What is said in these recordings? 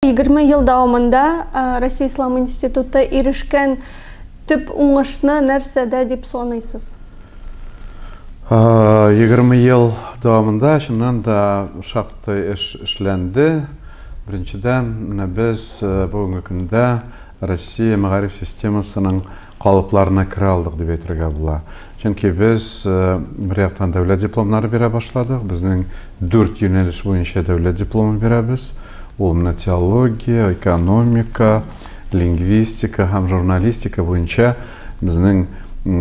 20 ел дәвамында Россия Ислам институты ирешкән төп уңышны нәрсәдә дип саныйсыз? 20 ел дәвамында шуннан да шактый эш эшләнде. Беренчедән, без бүгенге көндә Россия мәгариф системасының калыпларына керә алдык дип әйтергә була. Чөнки без бер яктан дәүләт дипломнары бирә башладык. Безнең 4 юнәлеш буенча дәүләт дипломы бирәбез. Ул теология, экономика, лингвистика һәм журналистика буенча безнең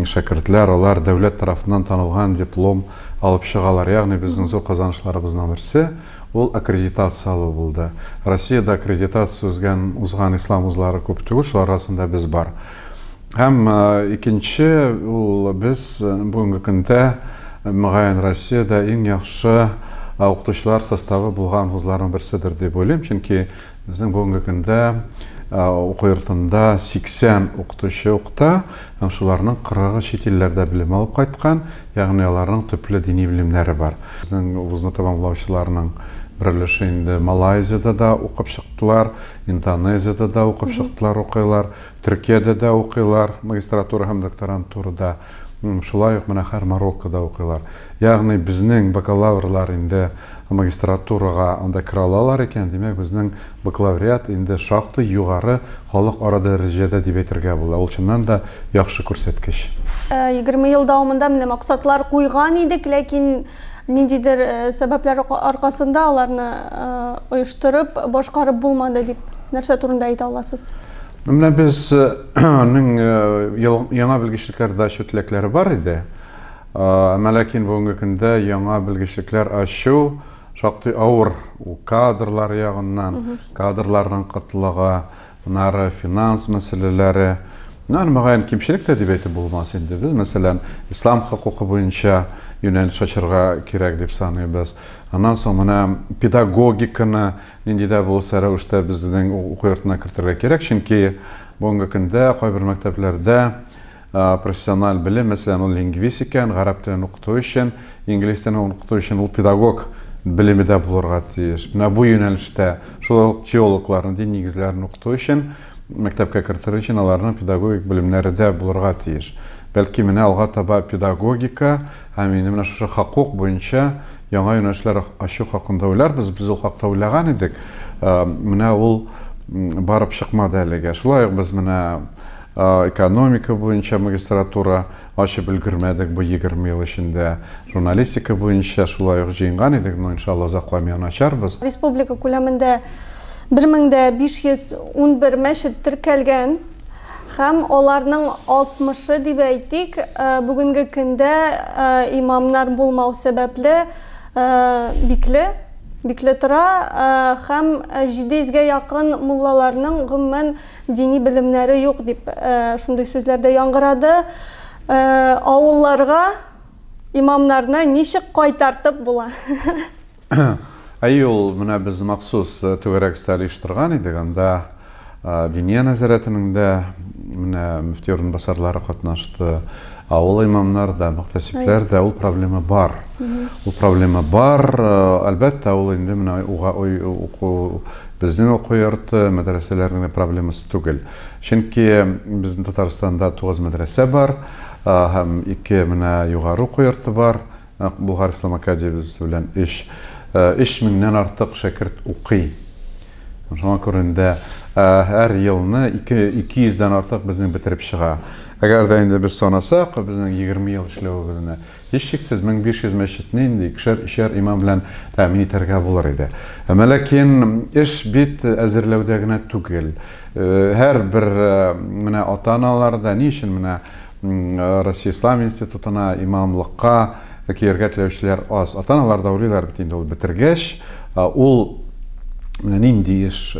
шәкертләр алар дәүләт тарафыннан танылган диплом алып чыгалар. Ягъни безнең зур казанышларыбызның берсе ул аккредитация алу булды. Россиядә аккредитация узган ислам вузлары күп түгел, шулар арасында без бар. Һәм икенче ул без бүгенге көндә мөгаен Россиядә иң яхшы укытучылар составы булган вузларның берседер дип уйлыйм, чөнки безнең бүгенге көндә уку йортында 80 укытучы укыта, һәм шуларның 40-ы чит илләрдә белем алып кайткан, ягъни аларның төпле дини белемнәре бар. Безнең вузны тәмамлаучыларның бер өлеше инде Малайзиядә да укып чыктылар, Индонезиядә да укып чыктылар, укыйлар, Төркиядә дә укыйлар, магистратура һәм докторантурада, шулай ук менә һәр Мароккода укыйлар. Ягъни безнең бакалаврлар инде магистратурага анда кирә алалар икән, димәк безнең бакалавриат инде шактый югары халык ара дәрәҗәдә дип әйтергә була. Ул чыннан да яхшы күрсәткеч. 20 ел дәвамында менә максатлар куйган идек, ләкин ниндидер сәбәпләр аркасында аларны оештырып, башкарып булмады дип нәрсә турында әйтә аласыз? Менә безнең яңа белгечлекләрдә шүтләкләре бар иде. Ләкин бүгенге көндә яңа белгечлекләр ачу шактый авыр. Ул кадрлар ягыннан, кадрларның кытлыгы, нары финанс мәсьәләләре. Мөгаен кимчелек тә дип әйтеп булмас инде. Без, мәсәлән, ислам хокукы буенча юнәлеш ачырга кирәк дип саныйбыз. Аннан соң менә педагогиканы нинди дә булса рәвештә безнең уку йортына кертергә кирәк, чөнки бүгенге көндә кайбер мәктәпләрдә профессиональ белем, мәсәлән, ул лингвистика, гарәп телен укыту өчен, инглиз телен укыту өчен ул педагог белеме дә булырга тиеш. Менә бу юнәлештә шул теологларның дин нигезләрен укыту өчен мәктәпкә кертер өчен аларның педагогик белемнәре дә булырга тиеш. Бәлки менә алга таба педагогика һәм менә шушы хокук буенча яңа юнәлешләр ачу хакында уйларбыз. Без ул хакта уйлаган идек. Менә ул барып чыкмады әлегә. Шулай ук без менә экономика буенча магистратура ачып өлгермәдек бу 20 ел эчендә. Журналистика буенча шулай ук җыйнган идек, но иншалла закламый ачарбыз. Республика күләмендә 1511 мәчет теркәлгән. Һәм аларның 60-ы дип әйтик, бүгенге көндә имамнар булмау сәбәпле бикле тора, һәм 700-гә якын муллаларның гомумән дини белемнәре юк дип шундый сүзләрдә яңгырады. Авылларга имамнарны ничек кайтартып була? Ул менә без махсус түгәрәк сталиштырган идек, анда Диния нәзарәтенең дә менә мөфти орынбасарлары катнашты. Авыл имамнар да, мөхтәсибләр дә, ул проблема бар. Ул проблема бар, әлбәттә, ул инде менә безнең уку йорты, мәдрәсәләрнең проблемасы түгел. Чөнки безнең Татарстанда 9 мәдрәсә бар, һәм 2 менә югары уку йорты бар. Болгар ислам академиясе белән 3000-нән артык шәкерт укый. Шуңа күрә һәр елны 200-дән артык безнең бетереп чыга. Әгәр дә инде без санасак, безнең 20 ел эшләвебезне һичшиксез 1500 мәчетне инде икешәр имам белән тәэмин итәргә булыр иде. Ләкин эш бит әзерләүдә генә түгел. Һәр бер менә ата-аналарда ни өчен менә Россия Ислам институтына имамлыкка киергә теләүчеләр аз. Ата-аналар да уйлыйлар бит инде ул бетергәч, ул менә нинди эш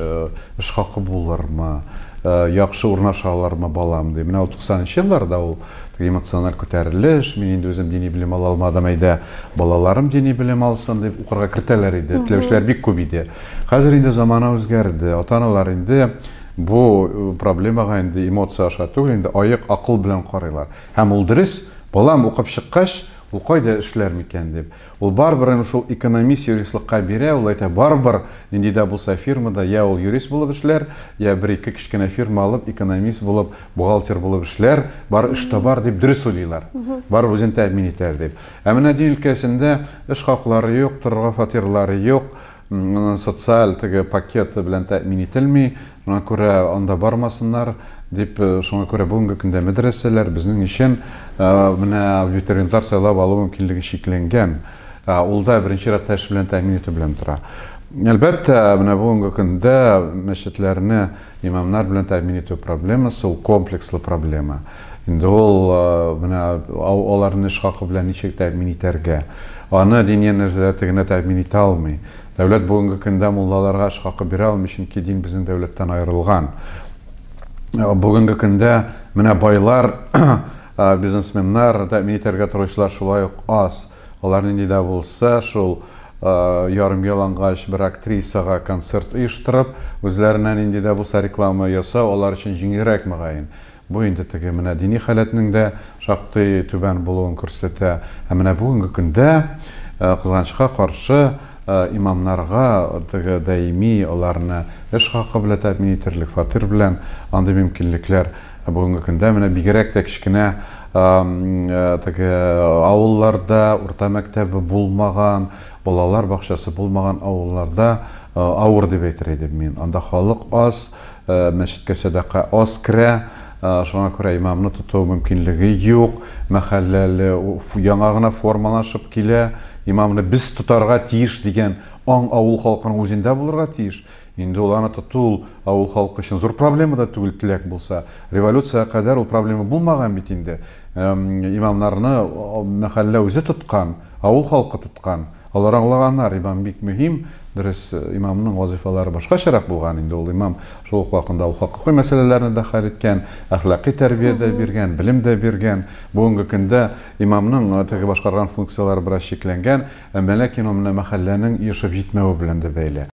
хакы булырмы, яхшы урнашалармы балам дип. Менә 90-нчы елларда ул эмоциональ күтәрелеш, мин инде үзем дини белем ала алмадым, әйдә балаларым дини белем алсын дип укырга кертәләр иде. Теләүчеләр бик күп иде. Хәзер инде замана үзгәрде. Ата-аналар инде бу проблемага инде эмоция аша түгел, инде аяк акыл белән карыйлар. Һәм ул дөрес, балам укып чыккач, ул кайда эшләр микән дип. Ул барбыр шул экономист юристлыкка бирә, ул әйтә барбыр нинди дә булса фирмада я ул юрист булып эшләр, я бер-ике кичкенә фирма алып экономист булып, бухгалтер булып эшләр, бар эштә бар дип дөрес уйлыйлар. Бар үзен тәэмин итәр дип. Ә менә дин өлкәсендә эш хаклары юк, торырга фатирлары юк, социаль теге пакеты белән тәэмин ителми, шуңа күрә анда бармасыннар дип, шуңа күрә бүгенге көндә мәдрәсәләр безнең өчен менә абитуриентлар сайлап алу мөмкинлеге шикләнгән. Ул да беренче рәттә эш белән тәэмин итү белән тора. Әлбәттә, менә бүгенге көндә мәчетләрне имамнар белән тәэмин итү проблемасы ул комплекслы проблема. Инде ул менә аларны эш хакы белән ничек тәэмин итәргә? Аны дини нәзәрәте генә тәэмин итә алмый. Дәүләт бүгенге көндә муллаларга эш хакы бирә алмый, чөнки дин безнең дәүләттән аерылган. Бүгенге көндә менә байлар, бизнесменнар, тәэмин итәргә торучылар шулай ук аз. Алар нинди дә булса, шул ярым ялангач бер актрисага концерт оештырып, үзләренә нинди дә булса реклама ясау, алар өчен җиңелрәк мөгаен. Бу инде теге менә дини халәтнең дә шактый түбән булуын күрсәтә. Ә менә бүгенге көндә кызганычка каршы имамнарга теге даими аларны эш хакы белән тәэмин итерлек, фатир белән андый мөмкинлекләр бүгенге көндә менә бигрәк тә кичкенә теге авылларда урта мәктәбе булмаган, балалар бакчасы булмаган авылларда авыр дип әйтер идем мин. Анда халык аз, мәчеткә садака аз керә. Шуңа күрә имамны тоту мөмкинлеге юк, мәхәлләле яңа гына формалашып килә, имамны без тотарга тиеш дигән аң авыл халкының үзендә булырга тиеш. Инде ул аны тоту авыл халкы өчен зур проблема да түгел, теләк булса. Революцияга кадәр ул проблема булмаган бит инде. Имамнарны мәхәллә үзе тоткан, авыл халкы тоткан. Алар аңлаганнар, имам бик мөһим, дөрес, имамның вазифалары башкачарак булган инде. Ул имам шул ук вакытта ул хакыйкый мәсьәләләрне дә хәл иткән, әхлакый тәрбия дә биргән, билем дә биргән. Бүгенге көндә имамның теге башкарган функциялары бераз шикләнгән, ләкин ул менә мәхәлләнең ешеп җитмәве белән дә бәйле.